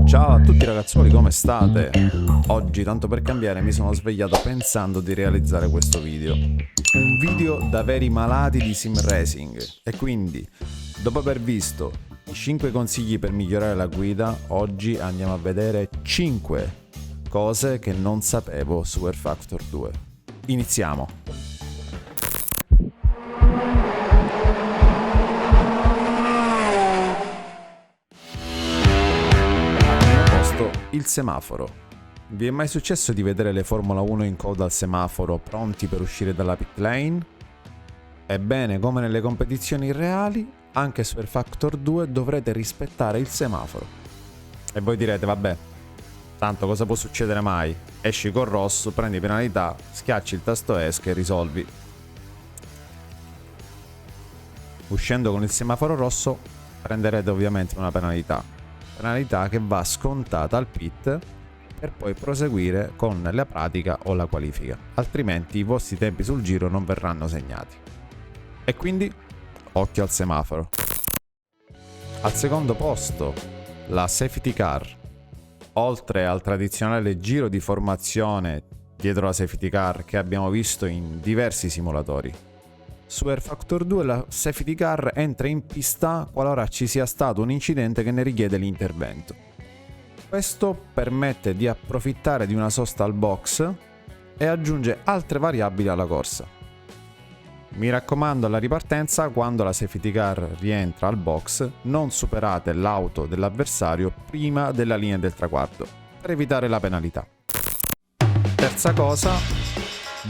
Ciao a tutti ragazzuoli, come state? Oggi, tanto per cambiare, mi sono svegliato pensando di realizzare questo video. Un video da veri malati di sim racing. E quindi, dopo aver visto i 5 consigli per migliorare la guida, oggi andiamo a vedere 5 cose che non sapevo su Air Factor 2. Iniziamo! Il semaforo. Vi è mai successo di vedere le Formula 1 in coda al semaforo pronti per uscire dalla pit lane? Ebbene, come nelle competizioni reali, anche su Air Factor 2 dovrete rispettare il semaforo. E voi direte, vabbè, tanto cosa può succedere mai? Esci col rosso, prendi penalità, schiacci il tasto ESC e risolvi. Uscendo con il semaforo rosso prenderete ovviamente una penalità che va scontata al pit per poi proseguire con la pratica o la qualifica, altrimenti i vostri tempi sul giro non verranno segnati. E quindi occhio al semaforo. Al secondo posto, la safety car. Oltre al tradizionale giro di formazione dietro la safety car che abbiamo visto in diversi simulatori, su Air Factor 2 la safety car entra in pista qualora ci sia stato un incidente che ne richiede l'intervento. Questo permette di approfittare di una sosta al box e aggiunge altre variabili alla corsa. Mi raccomando, alla ripartenza, quando la safety car rientra al box, non superate l'auto dell'avversario prima della linea del traguardo, per evitare la penalità. Terza cosa,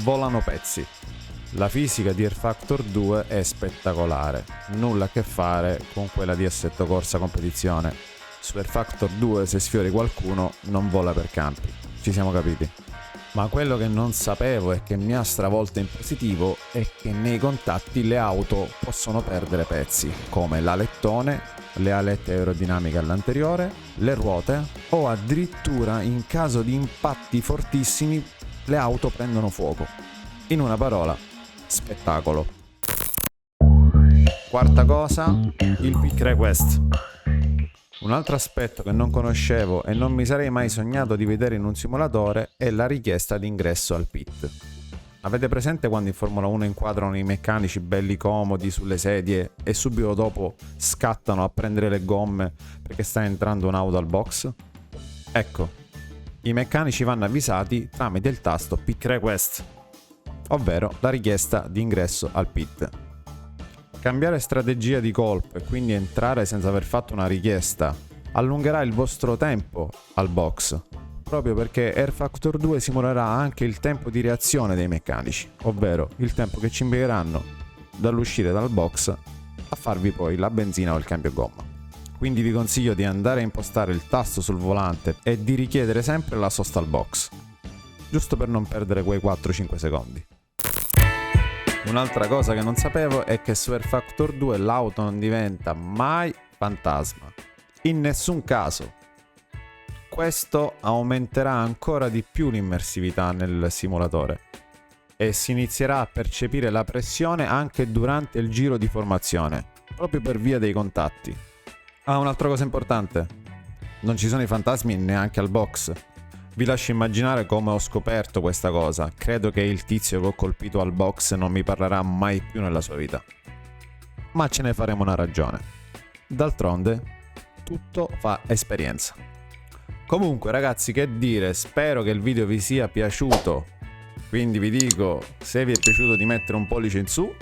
volano pezzi. La fisica di Air Factor 2 è spettacolare, nulla a che fare con quella di Assetto Corsa Competizione. Su Air Factor 2 se sfiori qualcuno non vola per campi, ci siamo capiti. Ma quello che non sapevo e che mi ha stravolto in positivo è che nei contatti le auto possono perdere pezzi, come l'alettone, le alette aerodinamiche all'anteriore, le ruote o addirittura in caso di impatti fortissimi le auto prendono fuoco. In una parola, spettacolo. Quarta cosa, il pick request. Un altro aspetto che non conoscevo e non mi sarei mai sognato di vedere in un simulatore è la richiesta di ingresso al pit. Avete presente quando in Formula 1 inquadrano i meccanici belli comodi sulle sedie e subito dopo scattano a prendere le gomme perché sta entrando un'auto al box? Ecco, i meccanici vanno avvisati tramite il tasto pick request, ovvero la richiesta di ingresso al pit. Cambiare strategia di colpo e quindi entrare senza aver fatto una richiesta allungherà il vostro tempo al box, proprio perché Air Factor 2 simulerà anche il tempo di reazione dei meccanici, ovvero il tempo che ci impiegheranno dall'uscire dal box a farvi poi la benzina o il cambio gomma. Quindi vi consiglio di andare a impostare il tasto sul volante e di richiedere sempre la sosta al box, giusto per non perdere quei 4-5 secondi. Un'altra cosa che non sapevo è che su Air Factor 2 l'auto non diventa mai fantasma, in nessun caso. Questo aumenterà ancora di più l'immersività nel simulatore e si inizierà a percepire la pressione anche durante il giro di formazione, proprio per via dei contatti. Un'altra cosa importante, non ci sono i fantasmi neanche al box. Vi lascio immaginare come ho scoperto questa cosa. Credo che il tizio che ho colpito al box non mi parlerà mai più nella sua vita. Ma ce ne faremo una ragione. D'altronde, tutto fa esperienza. Comunque ragazzi, che dire, spero che il video vi sia piaciuto. Quindi vi dico, se vi è piaciuto di mettere un pollice in su,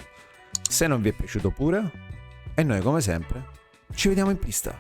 se non vi è piaciuto pure, e noi come sempre ci vediamo in pista.